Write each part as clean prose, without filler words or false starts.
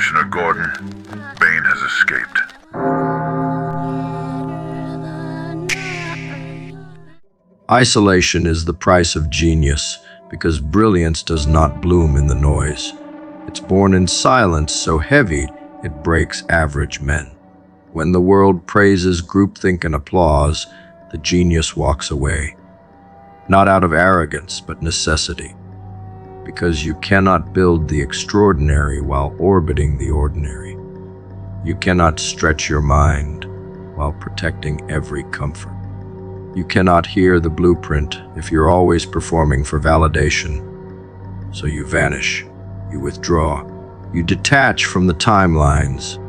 Commissioner Gordon, Bane has escaped. Isolation is the price of genius, because brilliance does not bloom in the noise. It's born in silence so heavy it breaks average men. When the world praises groupthink and applause, the genius walks away. Not out of arrogance, but necessity. Because you cannot build the extraordinary while orbiting the ordinary. You cannot stretch your mind while protecting every comfort. You cannot hear the blueprint if you're always performing for validation. So you vanish, you withdraw, you detach from the timelines,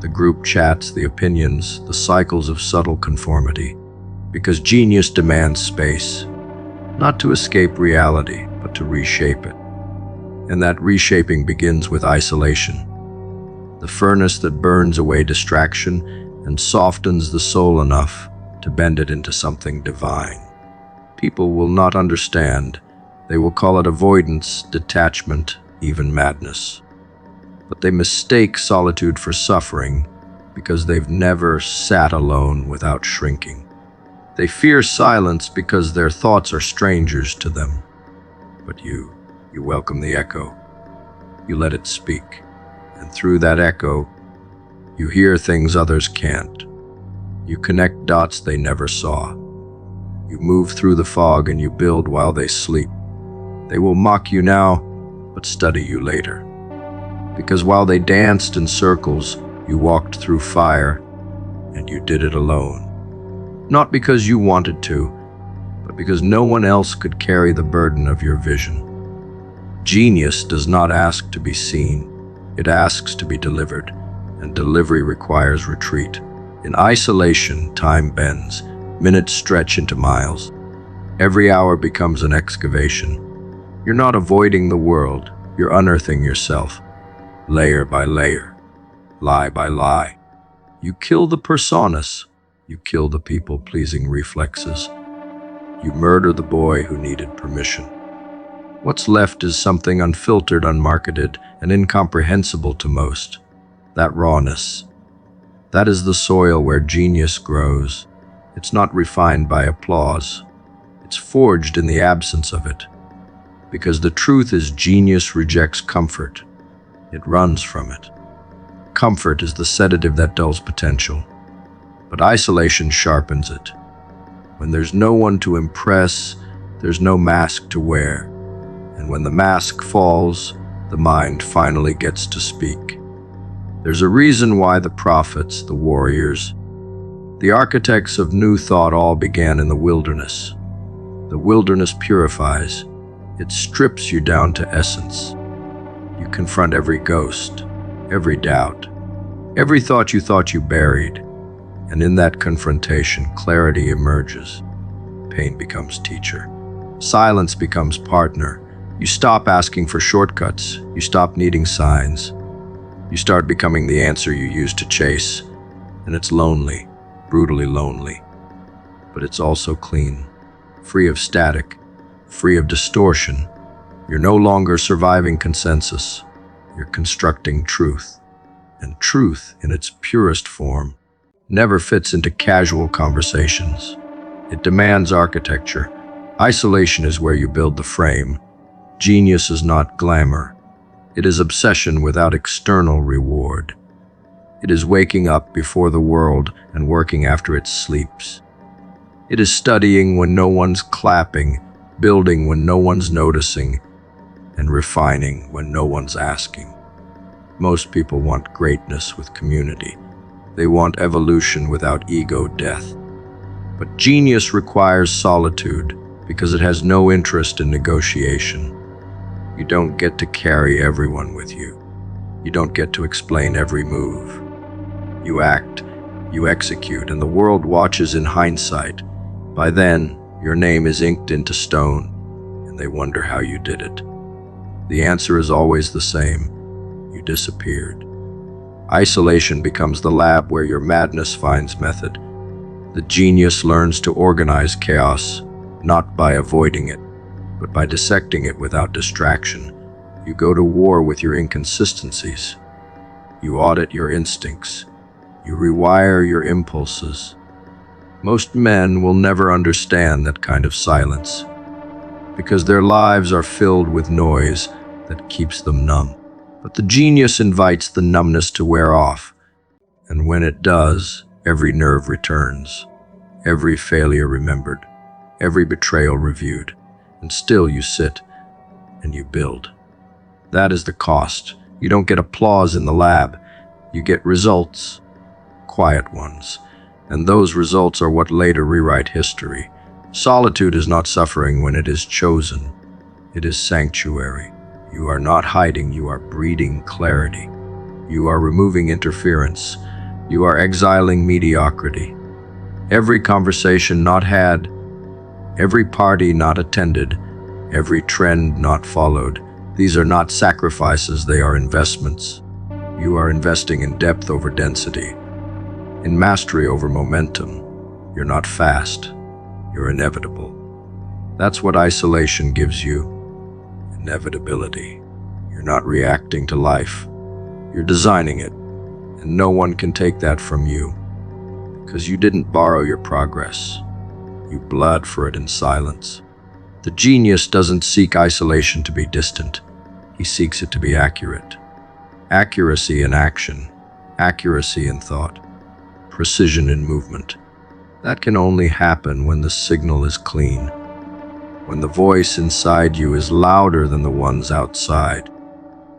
the group chats, the opinions, the cycles of subtle conformity. Because genius demands space, not to escape reality, but to reshape it. And that reshaping begins with isolation, the furnace that burns away distraction and softens the soul enough to bend it into something divine. People will not understand. They will call it avoidance, detachment, even madness. But they mistake solitude for suffering because they've never sat alone without shrinking. They fear silence because their thoughts are strangers to them. But you welcome the echo. You let it speak. And through that echo, you hear things others can't. You connect dots they never saw. You move through the fog and you build while they sleep. They will mock you now, but study you later. Because while they danced in circles, you walked through fire, and you did it alone. Not because you wanted to, but because no one else could carry the burden of your vision. Genius does not ask to be seen. It asks to be delivered, and delivery requires retreat. In isolation, time bends, minutes stretch into miles. Every hour becomes an excavation. You're not avoiding the world, you're unearthing yourself, layer by layer, lie by lie. You kill the personas, you kill the people-pleasing reflexes. You murder the boy who needed permission. What's left is something unfiltered, unmarketed, and incomprehensible to most. That rawness. That is the soil where genius grows. It's not refined by applause. It's forged in the absence of it. Because the truth is, genius rejects comfort. It runs from it. Comfort is the sedative that dulls potential. But isolation sharpens it. When there's no one to impress, there's no mask to wear. And when the mask falls, the mind finally gets to speak. There's a reason why the prophets, the warriors, the architects of new thought all began in the wilderness. The wilderness purifies. It strips you down to essence. You confront every ghost, every doubt, every thought you buried. And in that confrontation, clarity emerges. Pain becomes teacher. Silence becomes partner. You stop asking for shortcuts. You stop needing signs. You start becoming the answer you used to chase. And it's lonely, brutally lonely. But it's also clean, free of static, free of distortion. You're no longer surviving consensus. You're constructing truth. And truth, in its purest form, never fits into casual conversations. It demands architecture. Isolation is where you build the frame. Genius is not glamour. It is obsession without external reward. It is waking up before the world and working after it sleeps. It is studying when no one's clapping, building when no one's noticing, and refining when no one's asking. Most people want greatness with community. They want evolution without ego death. But genius requires solitude because it has no interest in negotiation. You don't get to carry everyone with you. You don't get to explain every move. You act, you execute, and the world watches in hindsight. By then, your name is inked into stone, and they wonder how you did it. The answer is always the same. You disappeared. Isolation becomes the lab where your madness finds method. The genius learns to organize chaos, not by avoiding it, but by dissecting it without distraction. You go to war with your inconsistencies. You audit your instincts. You rewire your impulses. Most men will never understand that kind of silence because their lives are filled with noise that keeps them numb. But the genius invites the numbness to wear off, and when it does, every nerve returns, every failure remembered, every betrayal reviewed, and still you sit and you build. That is the cost. You don't get applause in the lab. You get results, quiet ones, and those results are what later rewrite history. Solitude is not suffering when it is chosen. It is sanctuary. You are not hiding, you are breeding clarity. You are removing interference. You are exiling mediocrity. Every conversation not had, every party not attended, every trend not followed, these are not sacrifices, they are investments. You are investing in depth over density, in mastery over momentum. You're not fast, you're inevitable. That's what isolation gives you, inevitability. You're not reacting to life, you're designing it, and no one can take that from you, because you didn't borrow your progress. You bled for it in silence. The genius doesn't seek isolation to be distant. He seeks it to be accurate. Accuracy in action, accuracy in thought, precision in movement. That can only happen when the signal is clean, when the voice inside you is louder than the ones outside.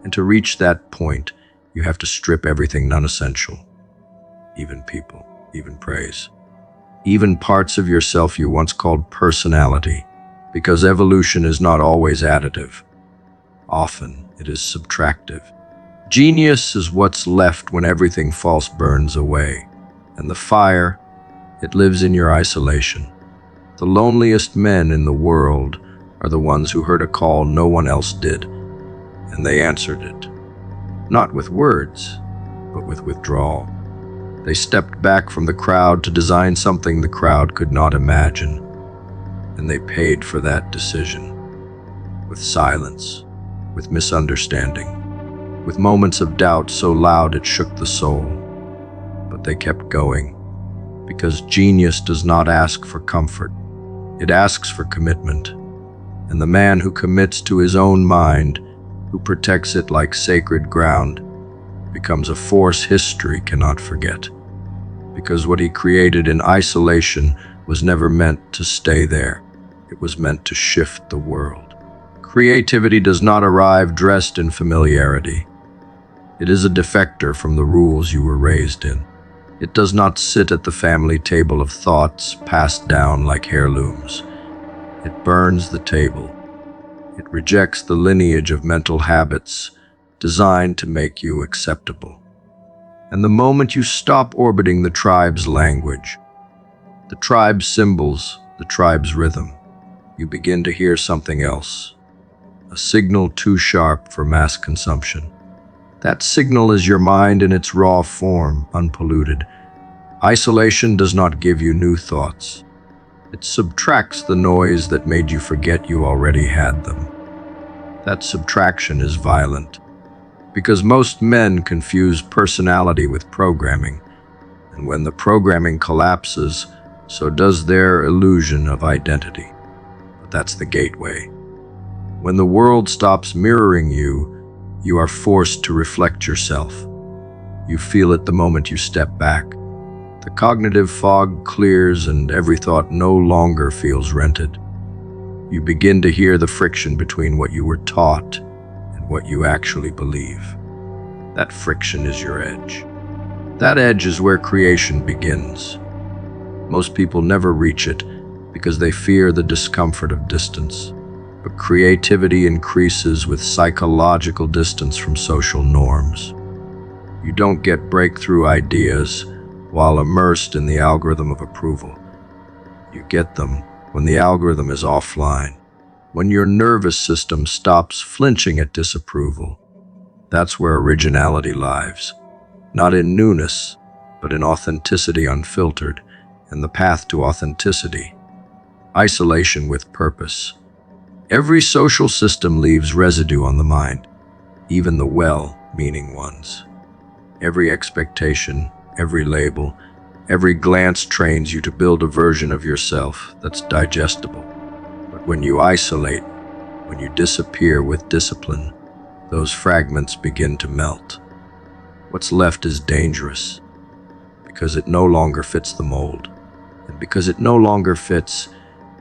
And to reach that point, you have to strip everything non-essential, even people, even praise, even parts of yourself you once called personality, because evolution is not always additive. Often it is subtractive. Genius is what's left when everything false burns away. And the fire, it lives in your isolation. The loneliest men in the world are the ones who heard a call no one else did, and they answered it. Not with words, but with withdrawal. They stepped back from the crowd to design something the crowd could not imagine, and they paid for that decision. With silence, with misunderstanding, with moments of doubt so loud it shook the soul. But they kept going, because genius does not ask for comfort. It asks for commitment. And the man who commits to his own mind, who protects it like sacred ground, becomes a force history cannot forget. Because what he created in isolation was never meant to stay there. It was meant to shift the world. Creativity does not arrive dressed in familiarity. It is a defector from the rules you were raised in. It does not sit at the family table of thoughts passed down like heirlooms. It burns the table. It rejects the lineage of mental habits designed to make you acceptable. And the moment you stop orbiting the tribe's language, the tribe's symbols, the tribe's rhythm, you begin to hear something else. A signal too sharp for mass consumption. That signal is your mind in its raw form, unpolluted. Isolation does not give you new thoughts. It subtracts the noise that made you forget you already had them. That subtraction is violent, because most men confuse personality with programming, and when the programming collapses, so does their illusion of identity. But that's the gateway. When the world stops mirroring you, you are forced to reflect yourself. You feel it the moment you step back. The cognitive fog clears and every thought no longer feels rented. You begin to hear the friction between what you were taught and what you actually believe. That friction is your edge. That edge is where creation begins. Most people never reach it because they fear the discomfort of distance. But creativity increases with psychological distance from social norms. You don't get breakthrough ideas while immersed in the algorithm of approval. You get them when the algorithm is offline, when your nervous system stops flinching at disapproval. That's where originality lies, not in newness, but in authenticity unfiltered, and the path to authenticity. Isolation with purpose. Every social system leaves residue on the mind, even the well-meaning ones. Every expectation, every label, every glance trains you to build a version of yourself that's digestible. But when you isolate, when you disappear with discipline, those fragments begin to melt. What's left is dangerous because it no longer fits the mold. And because it no longer fits,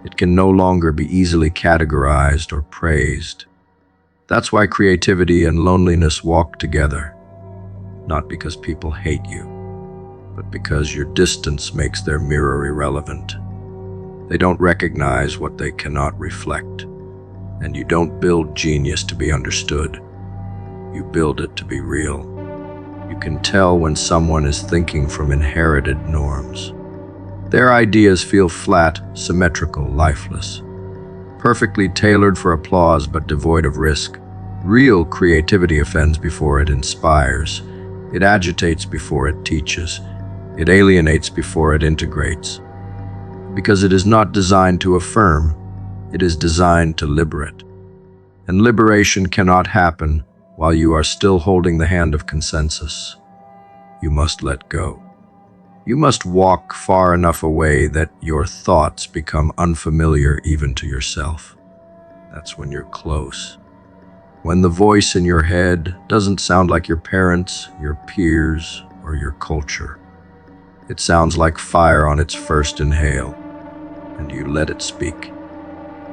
it can no longer be easily categorized or praised. That's why creativity and loneliness walk together, not because people hate you, but because your distance makes their mirror irrelevant. They don't recognize what they cannot reflect. And you don't build genius to be understood. You build it to be real. You can tell when someone is thinking from inherited norms. Their ideas feel flat, symmetrical, lifeless, perfectly tailored for applause but devoid of risk. Real creativity offends before it inspires. It agitates before it teaches. It alienates before it integrates. Because it is not designed to affirm, it is designed to liberate. And liberation cannot happen while you are still holding the hand of consensus. You must let go. You must walk far enough away that your thoughts become unfamiliar even to yourself. That's when you're close. When the voice in your head doesn't sound like your parents, your peers, or your culture. It sounds like fire on its first inhale, and you let it speak.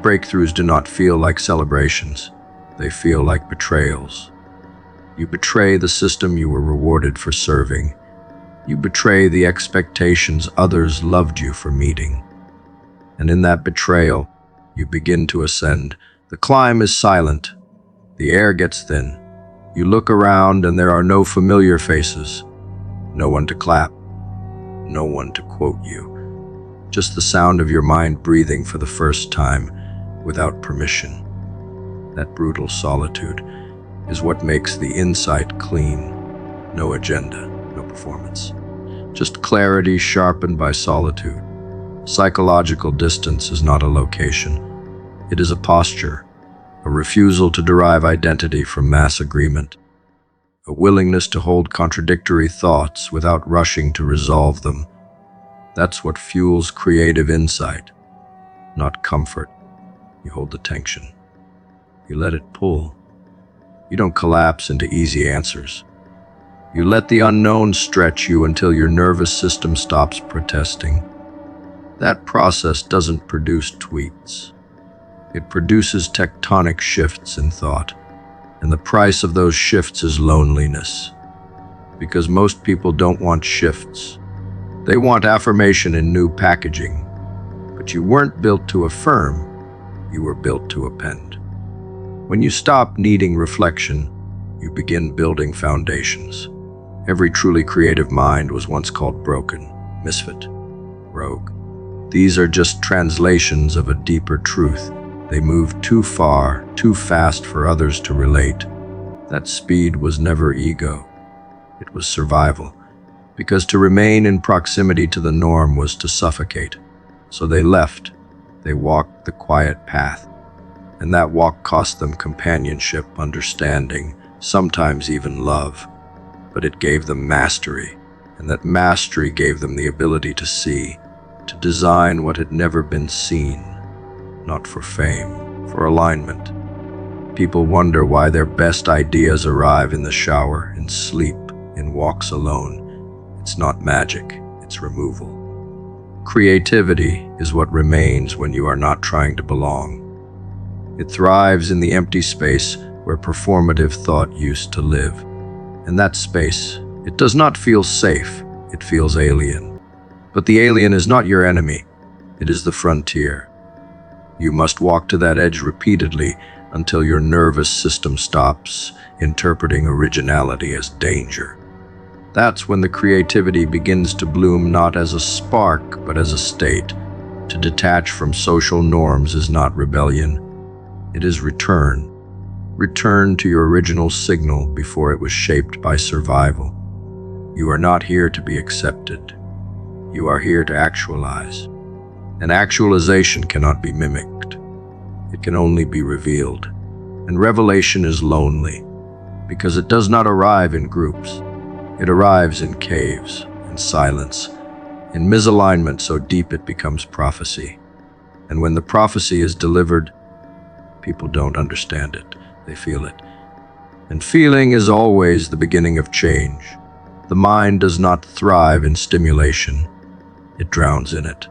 Breakthroughs do not feel like celebrations. They feel like betrayals. You betray the system you were rewarded for serving. You betray the expectations others loved you for meeting. And in that betrayal, you begin to ascend. The climb is silent. The air gets thin. You look around and there are no familiar faces. No one to clap. No one to quote you. Just the sound of your mind breathing for the first time without permission. That brutal solitude is what makes the insight clean. No agenda, no performance. Just clarity sharpened by solitude. Psychological distance is not a location. It is a posture, a refusal to derive identity from mass agreement, a willingness to hold contradictory thoughts without rushing to resolve them. That's what fuels creative insight, not comfort. You hold the tension. You let it pull. You don't collapse into easy answers. You let the unknown stretch you until your nervous system stops protesting. That process doesn't produce tweets. It produces tectonic shifts in thought, and the price of those shifts is loneliness. Because most people don't want shifts. They want affirmation in new packaging. But you weren't built to affirm, you were built to append. When you stop needing reflection, you begin building foundations. Every truly creative mind was once called broken, misfit, rogue. These are just translations of a deeper truth. They moved too far, too fast for others to relate. That speed was never ego. It was survival. Because to remain in proximity to the norm was to suffocate. So they left. They walked the quiet path. And that walk cost them companionship, understanding, sometimes even love. But it gave them mastery. And that mastery gave them the ability to see, to design what had never been seen. Not for fame, for alignment. People wonder why their best ideas arrive in the shower, in sleep, in walks alone. It's not magic, it's removal. Creativity is what remains when you are not trying to belong. It thrives in the empty space where performative thought used to live. In that space, it does not feel safe, it feels alien. But the alien is not your enemy, it is the frontier. You must walk to that edge repeatedly until your nervous system stops interpreting originality as danger. That's when the creativity begins to bloom not as a spark, but as a state. To detach from social norms is not rebellion. It is return. Return to your original signal before it was shaped by survival. You are not here to be accepted. You are here to actualize. And actualization cannot be mimicked. It can only be revealed. And revelation is lonely, because it does not arrive in groups. It arrives in caves, in silence, in misalignment so deep it becomes prophecy. And when the prophecy is delivered, people don't understand it, they feel it. And feeling is always the beginning of change. The mind does not thrive in stimulation, it drowns in it.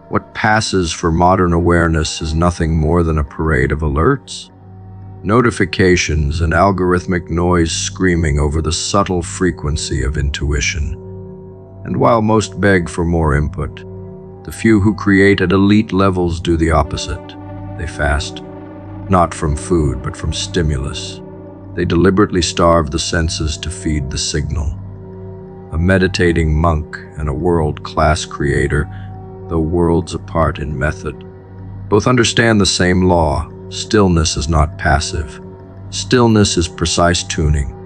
What passes for modern awareness is nothing more than a parade of alerts, notifications, and algorithmic noise screaming over the subtle frequency of intuition. And while most beg for more input, the few who create at elite levels do the opposite. They fast, not from food, but from stimulus. They deliberately starve the senses to feed the signal. A meditating monk and a world-class creator, though worlds apart in method, both understand the same law. Stillness is not passive. Stillness is precise tuning.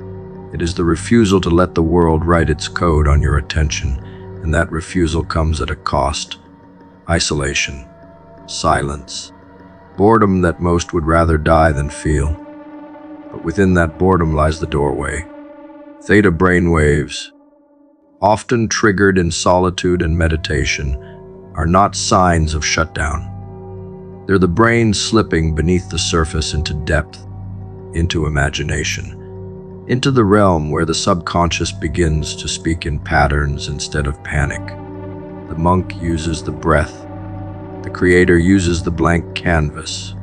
It is the refusal to let the world write its code on your attention, and that refusal comes at a cost. Isolation, silence, boredom that most would rather die than feel. But within that boredom lies the doorway. Theta brainwaves, often triggered in solitude and meditation, are not signs of shutdown. They're the brain slipping beneath the surface into depth, into imagination, into the realm where the subconscious begins to speak in patterns instead of panic. The monk uses the breath. The creator uses the blank canvas.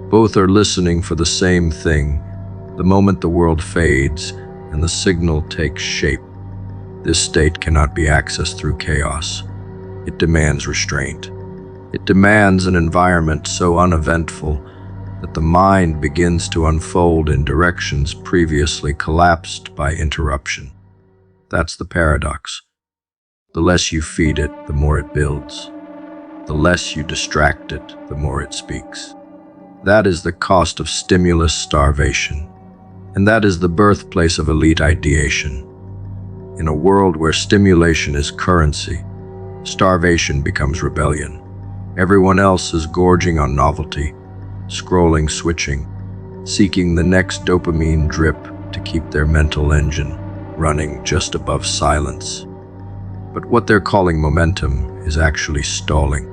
Both are listening for the same thing, the moment the world fades and the signal takes shape. This state cannot be accessed through chaos. It demands restraint. It demands an environment so uneventful that the mind begins to unfold in directions previously collapsed by interruption. That's the paradox. The less you feed it, the more it builds. The less you distract it, the more it speaks. That is the cost of stimulus starvation. And that is the birthplace of elite ideation. In a world where stimulation is currency, starvation becomes rebellion. Everyone else is gorging on novelty, scrolling, switching, seeking the next dopamine drip to keep their mental engine running just above silence. But what they're calling momentum is actually stalling,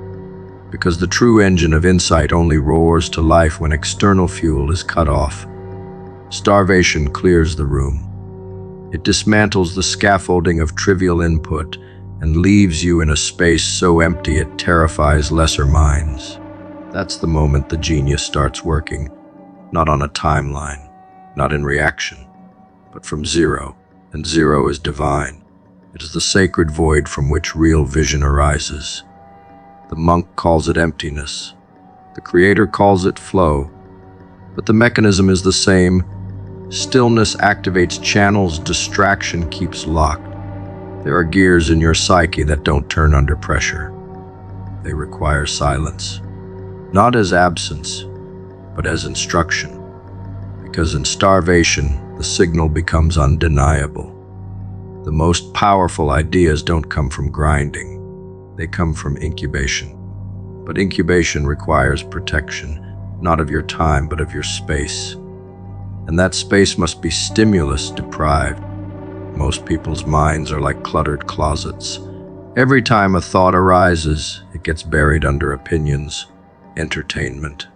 because the true engine of insight only roars to life when external fuel is cut off. Starvation clears the room. It dismantles the scaffolding of trivial input and leaves you in a space so empty it terrifies lesser minds. That's the moment the genius starts working, not on a timeline, not in reaction, but from zero, and zero is divine. It is the sacred void from which real vision arises. The monk calls it emptiness. The creator calls it flow. But the mechanism is the same. Stillness activates channels, distraction keeps locked. There are gears in your psyche that don't turn under pressure. They require silence, not as absence, but as instruction. Because in starvation, the signal becomes undeniable. The most powerful ideas don't come from grinding. They come from incubation. But incubation requires protection, not of your time, but of your space. And that space must be stimulus deprived. Most people's minds are like cluttered closets. Every time a thought arises, it gets buried under opinions, entertainment,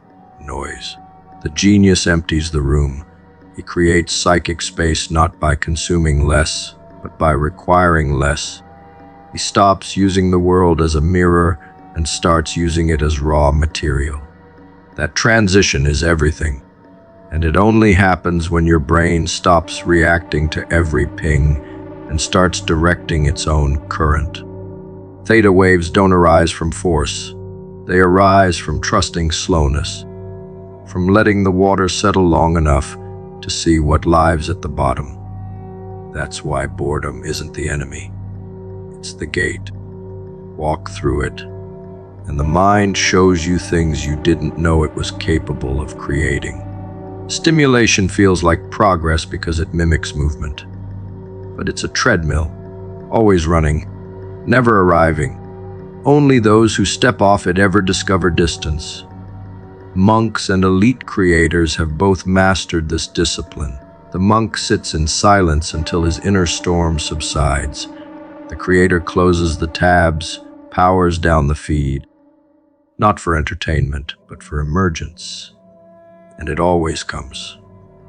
noise. The genius empties the room. He creates psychic space not by consuming less, but by requiring less. He stops using the world as a mirror and starts using it as raw material. That transition is everything. And it only happens when your brain stops reacting to every ping and starts directing its own current. Theta waves don't arise from force. They arise from trusting slowness, from letting the water settle long enough to see what lies at the bottom. That's why boredom isn't the enemy. It's the gate. Walk through it, and the mind shows you things you didn't know it was capable of creating. Stimulation feels like progress because it mimics movement. But it's a treadmill, always running, never arriving. Only those who step off it ever discover distance. Monks and elite creators have both mastered this discipline. The monk sits in silence until his inner storm subsides. The creator closes the tabs, powers down the feed, not for entertainment, but for emergence. And it always comes,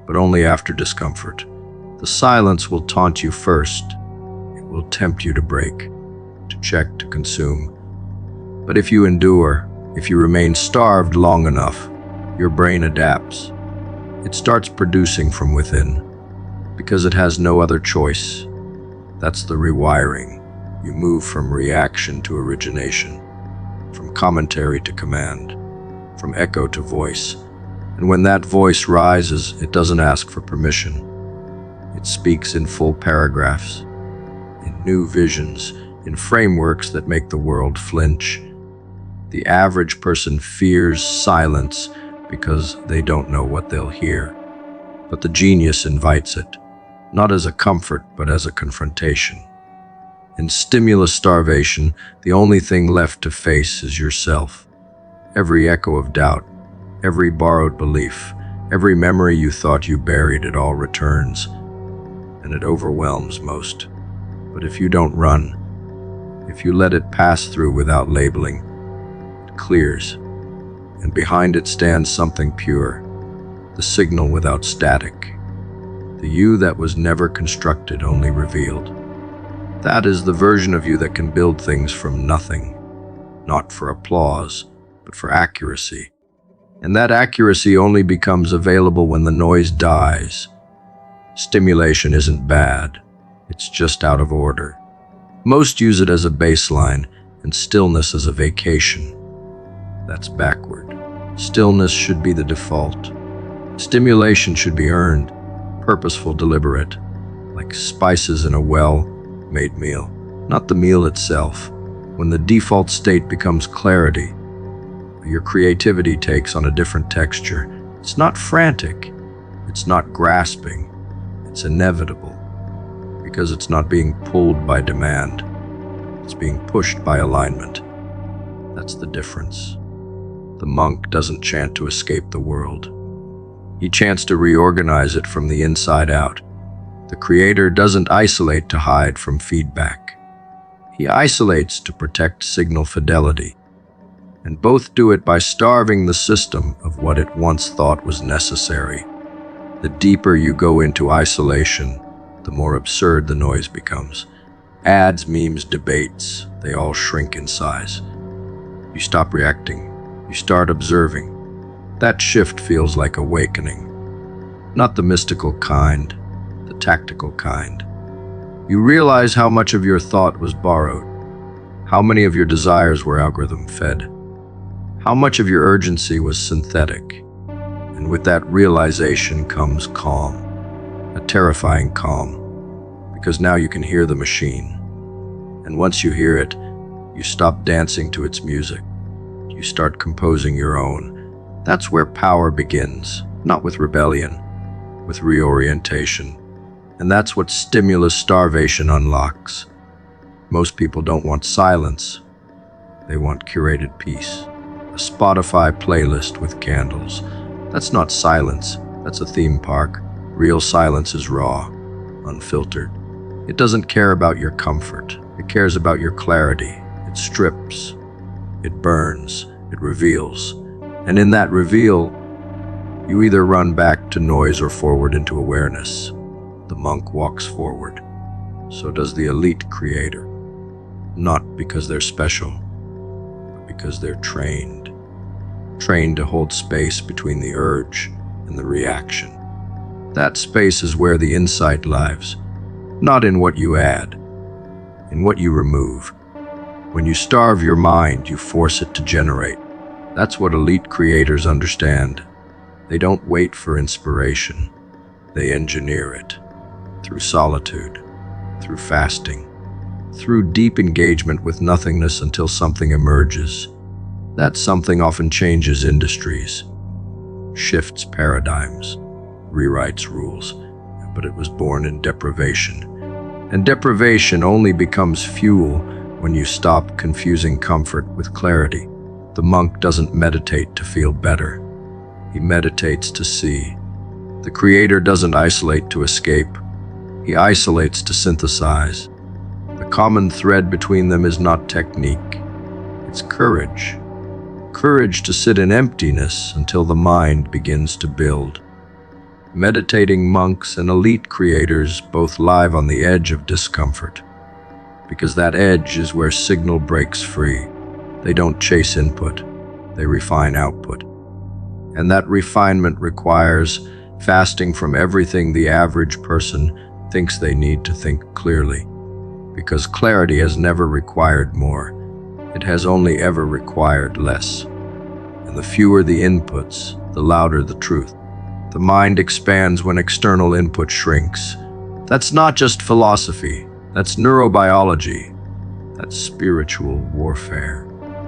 but only after discomfort. The silence will taunt you first. It will tempt you to break, to check, to consume. But if you endure, if you remain starved long enough, your brain adapts. It starts producing from within, because it has no other choice. That's the rewiring. You move from reaction to origination, from commentary to command, from echo to voice. And when that voice rises, it doesn't ask for permission. It speaks in full paragraphs, in new visions, in frameworks that make the world flinch. The average person fears silence because they don't know what they'll hear. But the genius invites it, not as a comfort, but as a confrontation. In stimulus starvation, the only thing left to face is yourself. Every echo of doubt, every borrowed belief, every memory you thought you buried, it all returns. And it overwhelms most. But if you don't run, if you let it pass through without labeling, it clears. And behind it stands something pure, the signal without static, the you that was never constructed, only revealed. That is the version of you that can build things from nothing, not for applause, but for accuracy. And that accuracy only becomes available when the noise dies. Stimulation isn't bad, it's just out of order. Most use it as a baseline, and stillness as a vacation. That's backward. Stillness should be the default. Stimulation should be earned, purposeful, deliberate, like spices in a well-made meal, not the meal itself. When the default state becomes clarity, your creativity takes on a different texture. It's not frantic, it's not grasping, it's inevitable, because it's not being pulled by demand, it's being pushed by alignment. That's the difference. The monk doesn't chant to escape the world. He chants to reorganize it from the inside out. The creator doesn't isolate to hide from feedback. He isolates to protect signal fidelity. And both do it by starving the system of what it once thought was necessary. The deeper you go into isolation, the more absurd the noise becomes. Ads, memes, debates, they all shrink in size. You stop reacting. You start observing. That shift feels like awakening. Not the mystical kind, the tactical kind. You realize how much of your thought was borrowed, how many of your desires were algorithm-fed, how much of your urgency was synthetic. And with that realization comes calm, a terrifying calm, because now you can hear the machine. And once you hear it, you stop dancing to its music. You start composing your own. That's where power begins, not with rebellion, with reorientation. And that's what stimulus starvation unlocks. Most people don't want silence. They want curated peace. A Spotify playlist with candles. That's not silence, that's a theme park. Real silence is raw, unfiltered. It doesn't care about your comfort. It cares about your clarity. It strips. It burns, it reveals. And in that reveal, you either run back to noise or forward into awareness. The monk walks forward. So does the elite creator. Not because they're special, but because they're trained. Trained to hold space between the urge and the reaction. That space is where the insight lives, not in what you add, in what you remove. When you starve your mind, you force it to generate. That's what elite creators understand. They don't wait for inspiration. They engineer it. Through solitude, through fasting, through deep engagement with nothingness until something emerges. That something often changes industries, shifts paradigms, rewrites rules, but it was born in deprivation. And deprivation only becomes fuel when you stop confusing comfort with clarity. The monk doesn't meditate to feel better. He meditates to see. The creator doesn't isolate to escape. He isolates to synthesize. The common thread between them is not technique. It's courage. Courage to sit in emptiness until the mind begins to build. Meditating monks and elite creators both live on the edge of discomfort, because that edge is where signal breaks free. They don't chase input, they refine output. And that refinement requires fasting from everything the average person thinks they need to think clearly, because clarity has never required more. It has only ever required less. And the fewer the inputs, the louder the truth. The mind expands when external input shrinks. That's not just philosophy, that's neurobiology. That's spiritual warfare.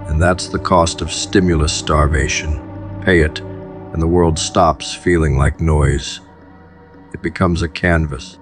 And that's the cost of stimulus starvation. Pay it, and the world stops feeling like noise. It becomes a canvas.